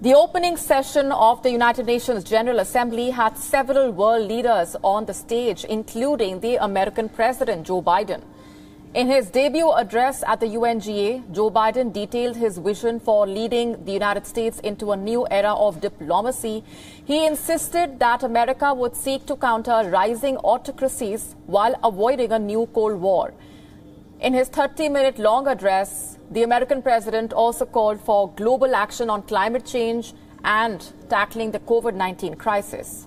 The opening session of the United Nations General Assembly had several world leaders on the stage, including the American President Joe Biden. In his debut address at the UNGA, Joe Biden detailed his vision for leading the United States into a new era of diplomacy. He insisted that America would seek to counter rising autocracies while avoiding a new Cold War. In his 30-minute long address, the American president also called for global action on climate change and tackling the COVID-19 crisis.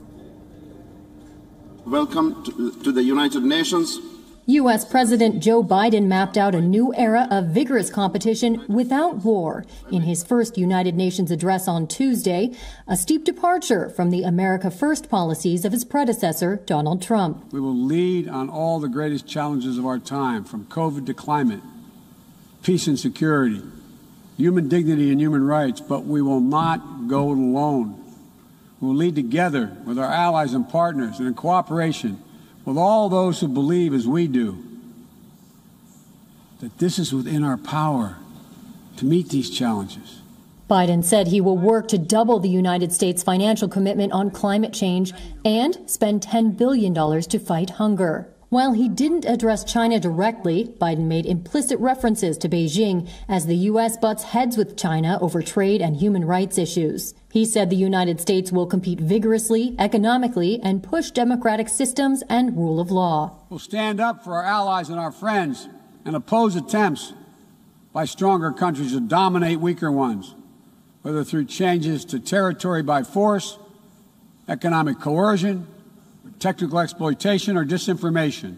Welcome to the United Nations. U.S. President Joe Biden mapped out a new era of vigorous competition without war in his first United Nations address on Tuesday, a steep departure from the America First policies of his predecessor, Donald Trump. We will lead on all the greatest challenges of our time, from COVID to climate, peace and security, human dignity and human rights, but we will not go it alone. We will lead together with our allies and partners and in cooperation with all those who believe as we do that this is within our power to meet these challenges. Biden said he will work to double the United States' financial commitment on climate change and spend $10 billion to fight hunger. While he didn't address China directly, Biden made implicit references to Beijing as the U.S. butts heads with China over trade and human rights issues. He said the United States will compete vigorously, economically, and push democratic systems and rule of law. We'll stand up for our allies and our friends and oppose attempts by stronger countries to dominate weaker ones, whether through changes to territory by force, economic coercion, technical exploitation, or disinformation.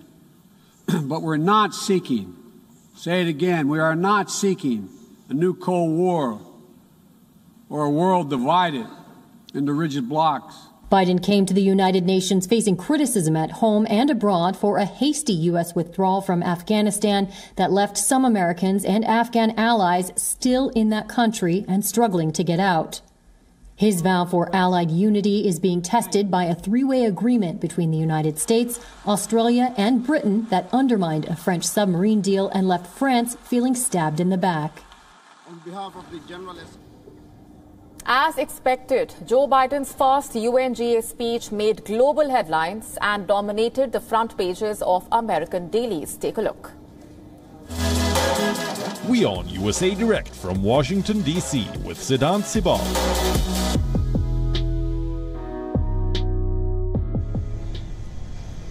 But we're not seeking, say it again, we are not seeking a new Cold War or a world divided into rigid blocs. Biden came to the United Nations facing criticism at home and abroad for a hasty U.S. withdrawal from Afghanistan that left some Americans and Afghan allies still in that country and struggling to get out. His vow for allied unity is being tested by a three-way agreement between the United States, Australia, and Britain that undermined a French submarine deal and left France feeling stabbed in the back. On behalf of the General As expected, Joe Biden's first UNGA speech made global headlines and dominated the front pages of American dailies. Take a look. WION-USA Direct from Washington, D.C. with Siddhant Sibal.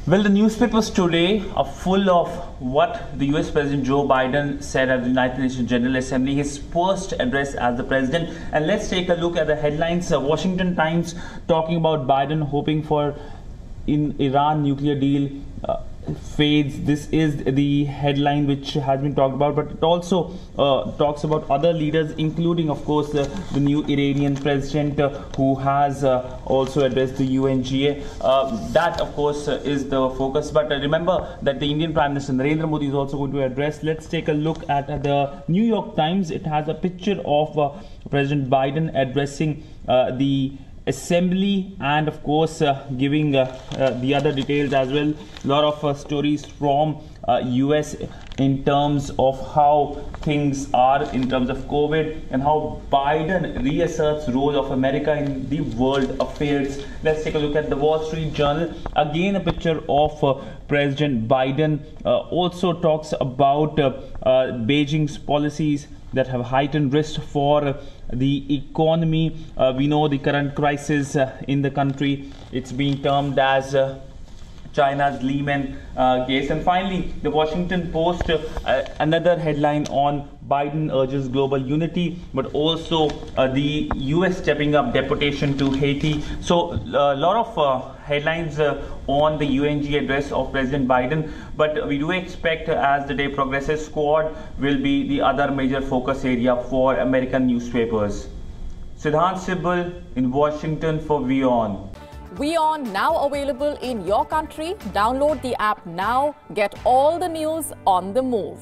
Well, the newspapers today are full of what the US President Joe Biden said at the United Nations General Assembly, his first address as the president. And let's take a look at the headlines. Washington Times talking about Biden hoping for Iran nuclear deal fades. This is the headline which has been talked about, but it also talks about other leaders, including, of course, the new Iranian president who has also addressed the UNGA. That, of course, is the focus. But remember that the Indian Prime Minister Narendra Modi is also going to address. Let's take a look at the New York Times. It has a picture of President Biden addressing the Assembly and, of course, giving the other details as well. A lot of stories from US in terms of how things are in terms of COVID and how Biden reasserts role of America in the world affairs. Let's take a look at the Wall Street Journal. Again, a picture of President Biden. Also talks about Beijing's policies that have heightened risk for the economy. We know the current crisis in the country. It's being termed as China's Lehman case. And finally, the Washington Post, another headline on Biden urges global unity, but also the US stepping up deportation to Haiti. So a lot of headlines on the UNGA address of President Biden, but we do expect as the day progresses, Squad will be the other major focus area for American newspapers. Siddhant Sibal in Washington for WION. WION now available in your country. Download the app now. Get all the news on the move.